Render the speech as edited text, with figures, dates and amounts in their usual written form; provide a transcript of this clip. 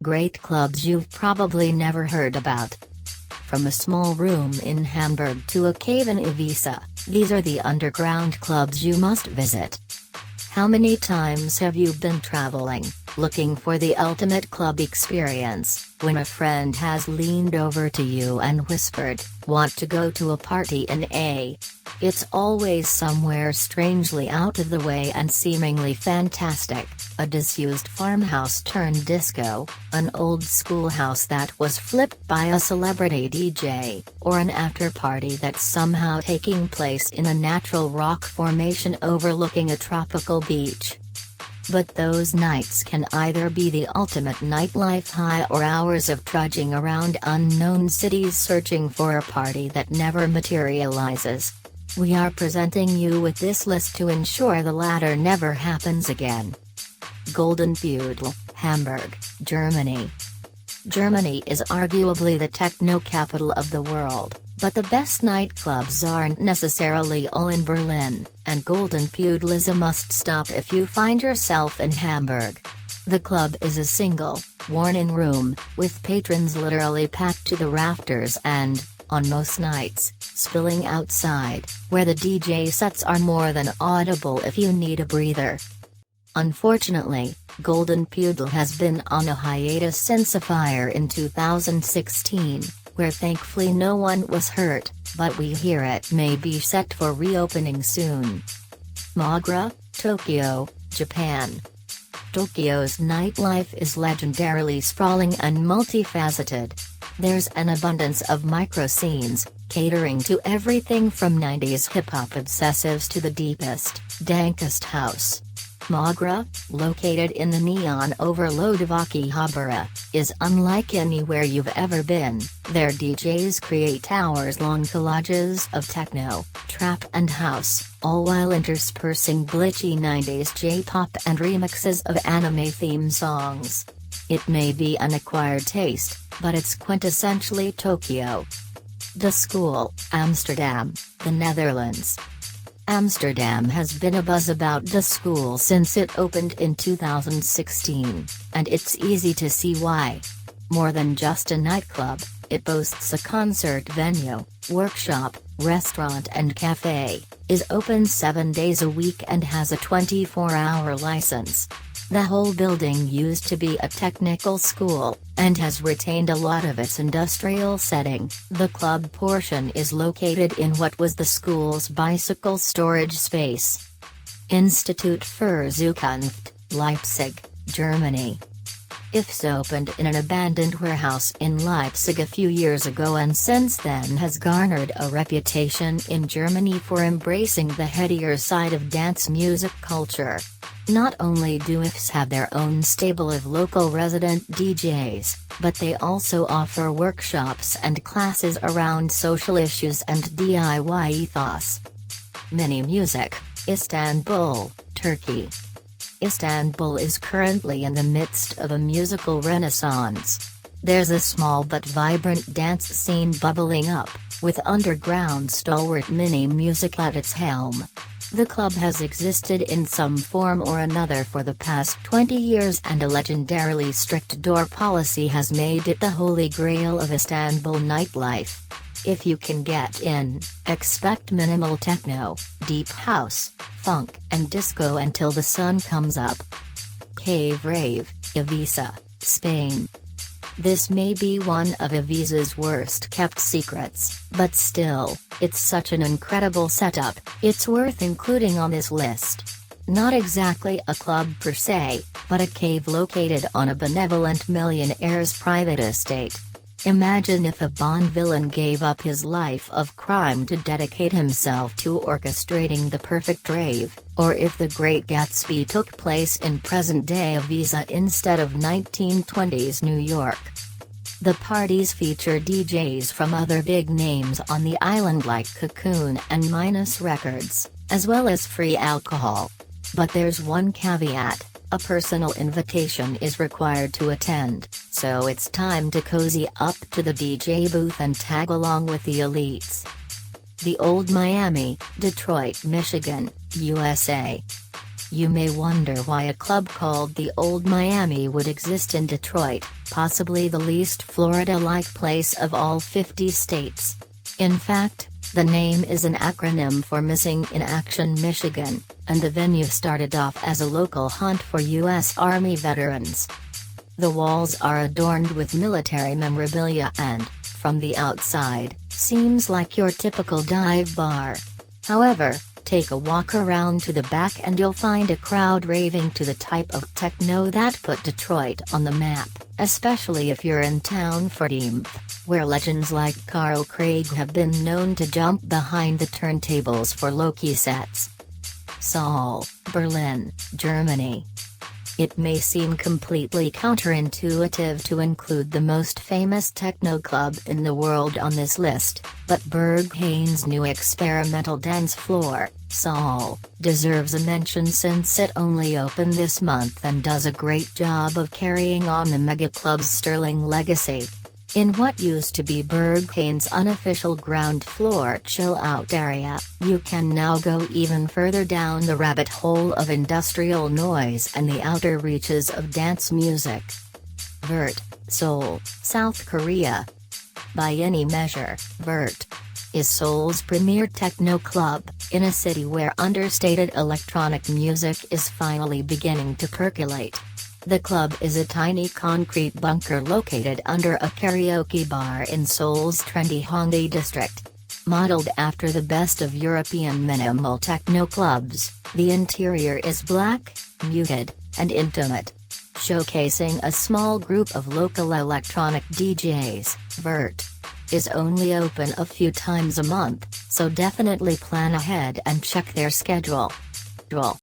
great clubs you've probably never heard about. From a small room in Hamburg to a cave in Ibiza, these are the underground clubs you must visit. How many times have you been traveling, looking for the ultimate club experience, when a friend has leaned over to you and whispered, "Want to go to a party in A?" It's always somewhere strangely out of the way and seemingly fantastic, a disused farmhouse turned disco, an old schoolhouse that was flipped by a celebrity DJ, or an after-party that's somehow taking place in a natural rock formation overlooking a tropical beach. But those nights can either be the ultimate nightlife high or hours of trudging around unknown cities searching for a party that never materializes. We are presenting you with this list to ensure the latter never happens again. Golden Pudel, Hamburg, Germany. Germany is arguably the techno capital of the world, but the best nightclubs aren't necessarily all in Berlin, and Golden Pudel is a must-stop if you find yourself in Hamburg. The club is a single, worn-in room, with patrons literally packed to the rafters and, on most nights, spilling outside, where the DJ sets are more than audible if you need a breather. Unfortunately, Golden Pudel has been on a hiatus since a fire in 2016, where thankfully no one was hurt, but we hear it may be set for reopening soon. Magra, Tokyo, Japan. Tokyo's nightlife is legendarily sprawling and multifaceted. There's an abundance of micro-scenes, catering to everything from 90s hip-hop obsessives to the deepest, dankest house. Magra, located in the neon overload of Akihabara, is unlike anywhere you've ever been. Their DJs create hours-long collages of techno, trap and house, all while interspersing glitchy 90s J-pop and remixes of anime theme songs. It may be an acquired taste, but it's quintessentially Tokyo. De School, Amsterdam, the Netherlands. Amsterdam has been abuzz about De School since it opened in 2016, and it's easy to see why. More than just a nightclub, it boasts a concert venue, workshop, restaurant and cafe, is open 7 days a week and has a 24-hour license. The whole building used to be a technical school, and has retained a lot of its industrial setting. The club portion is located in what was the school's bicycle storage space. Institut für Zukunft, Leipzig, Germany. IFS opened in an abandoned warehouse in Leipzig a few years ago and since then has garnered a reputation in Germany for embracing the headier side of dance music culture. Not only do IFS have their own stable of local resident DJs, but they also offer workshops and classes around social issues and DIY ethos. Mini Music, Istanbul, Turkey. Istanbul is currently in the midst of a musical renaissance. There's a small but vibrant dance scene bubbling up, with underground stalwart Mini Music at its helm. The club has existed in some form or another for the past 20 years and a legendarily strict door policy has made it the holy grail of Istanbul nightlife. If you can get in, expect minimal techno, deep house, funk and disco until the sun comes up. Cave Rave, Ibiza, Spain. This may be one of Ibiza's worst-kept secrets, but still, it's such an incredible setup, it's worth including on this list. Not exactly a club per se, but a cave located on a benevolent millionaire's private estate. Imagine if a Bond villain gave up his life of crime to dedicate himself to orchestrating the perfect rave, or if The Great Gatsby took place in present-day Ibiza instead of 1920s New York. The parties feature DJs from other big names on the island like Cocoon and Minus Records, as well as free alcohol. But there's one caveat. A personal invitation is required to attend, so it's time to cozy up to the DJ booth and tag along with the elites. The Old Miami, Detroit, Michigan, USA. You may wonder why a club called the Old Miami would exist in Detroit, possibly the least Florida-like place of all 50 states. In fact, the name is an acronym for Missing in Action Michigan, and the venue started off as a local hunt for U.S. Army veterans. The walls are adorned with military memorabilia and, from the outside, seems like your typical dive bar. However, take a walk around to the back and you'll find a crowd raving to the type of techno that put Detroit on the map, especially if you're in town for DEMF, where legends like Carl Craig have been known to jump behind the turntables for low-key sets. Saal, Berlin, Germany. It may seem completely counterintuitive to include the most famous techno club in the world on this list, but Berghain's new experimental dance floor, Saal, deserves a mention since it only opened this month and does a great job of carrying on the mega club's sterling legacy. In what used to be Berghain's unofficial ground floor chill-out area, you can now go even further down the rabbit hole of industrial noise and the outer reaches of dance music. VERT, Seoul, South Korea. By any measure, VERT is Seoul's premier techno club, in a city where understated electronic music is finally beginning to percolate. The club is a tiny concrete bunker located under a karaoke bar in Seoul's trendy Hongdae district. Modeled after the best of European minimal techno clubs, the interior is black, muted, and intimate. Showcasing a small group of local electronic DJs, VERT is only open a few times a month, so definitely plan ahead and check their schedule.